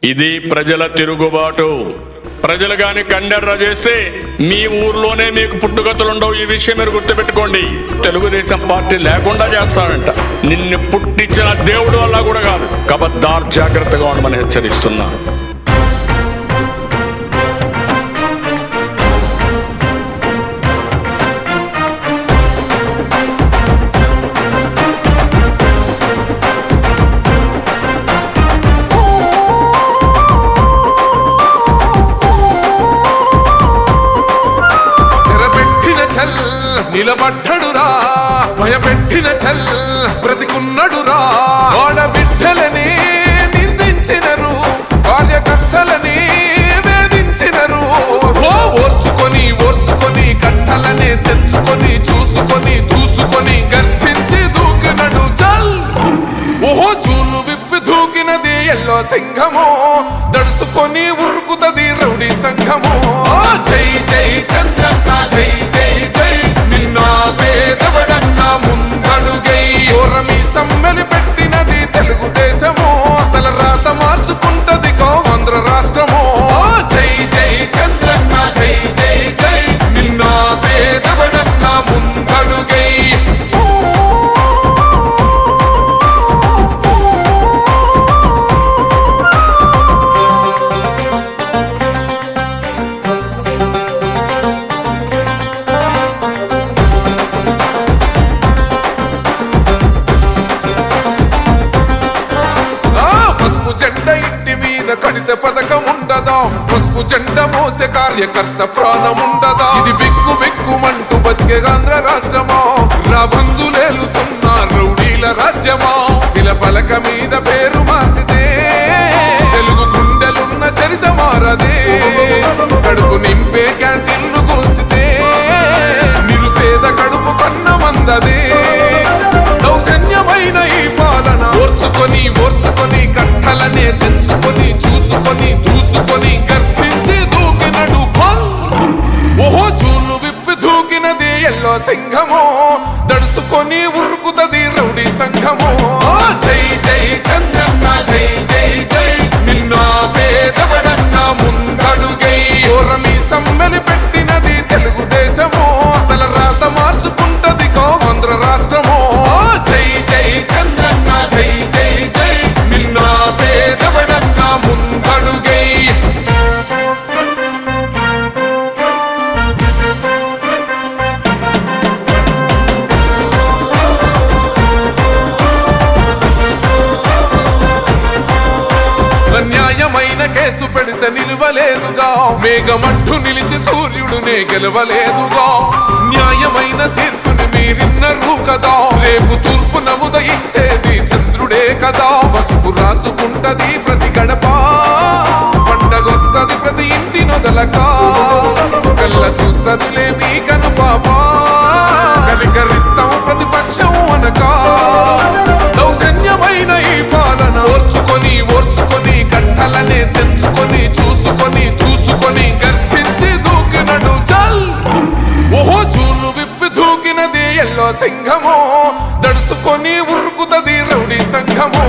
ఇది ప్రజల తిరుగుబాటు. ప్రజలు గాని కండెర్ర చేస్తే మీ ఊర్లోనే మీకు పుట్టుగతులుండవు. ఈ విషయం మీరు గుర్తుపెట్టుకోండి. తెలుగుదేశం పార్టీ లేకుండా చేస్తాడంట. నిన్ను పుట్టించిన దేవుడు వల్ల కూడా కాదు. కబద్దార్, జాగ్రత్తగా ఉండమని హెచ్చరిస్తున్నా. నిలబడ్డడురా భయపెట్టిన చల్ బ్రతికున్నడురా. ఆడబిడ్డలని నిందించినరు, కార్యకర్తలని వేధించినరు. ఓర్చుకొని ఓర్చుకొని కట్టలనే తెంచుకొని చూసుకొని దూసుకొని గర్జించి దూకినడు చల్. ఓహో చూలు విప్పి దూకినది ఎల్లో సింహము, దడుసుకొని ఉరుకుతది రౌడీ సంఘము. జై జై చంద్రన్న జై జై జై, నిన్న పేదవడన్న ముందడుగై. ఓరమి సమ్మెలి పెట్టినది తెలుగుదేశము, తల రాత మార్చుకుంటది ఆంధ్ర రాష్ట్రము. జై జై చంద్రన్న జై జై జై, నిన్న పేదవడన్న ముందడుగై. జెండా ఇంటి మీద కడిత పథకం ఉండదా, పసుపు జెండా మోసే కార్యకర్త ప్రాణముండదా. ఇది బిక్కు బిక్కుమంటూ బతికే ఆంధ్ర రాష్ట్రమా, రాబందులేలుతున్న రౌడీల రాజ్యమా. శిల పలక మీద పేరు మార్చితే తెలుగు గుండెలున్న చరిత మారదే. కడుపు నింపే క్యాంటీన్లు కూల్చితే నిరుపేద కడుపు కన్న మందదే. దౌర్జన్యమైన ఈ పాలన ఓర్చుకొని ఓర్చుకొని కట్టలనే తెంచుకొని చూసుకొని దూసుకొని గర్జించి దూకినడు ఫల్. ఓహో చూలు విప్పి దూకినది ఎల్లో సింహము, దడుసుకొని ఉరుకుతది రౌడీ సంఘము. జై జై చంద్రన్న జై జై జై, నిన్న పేదవడన్న ముందడుగై. ఓరమి సమ్మెని పెట్టినది తెలుగుదేశము, తల రాత మార్చుకుంటది ఆంధ్ర రాష్ట్రము. జై జై చంద్రన్న జై జై జై, నిన్న పేదవడన్న ముందడుగై. న్యాయమైన కేసు పెడితే నిలవలేదుగా, మేఘమట్టు నిలిచి సూర్యుడునే గెలవలేదుగా. న్యాయమైన తీర్పుని మీరిన్నరు కదా, రేపు తూర్పు నముదయించేది చంద్రుడే కదా. పసుపు రాసుకుంటది ప్రతి గడప, పండగొస్తది ప్రతి ఇంటి నొదలక. కళ్ళ చూస్తదిలే మీ కను పాప, కనికరిస్తాం ప్రతిపక్షం అనక. దౌర్జన్యమైన ఈ పాలన ఓర్చుకొని ఓర్చుకొని కట్టలనే తెంచుకొని చూసుకొని దూసుకొని గర్జించి దూకినడు చల్. ఓహో చూలు విప్పి దూకినది ఎల్లో సింహము, దడుసుకొని ఉరుకుతది రౌడీ సంఘము.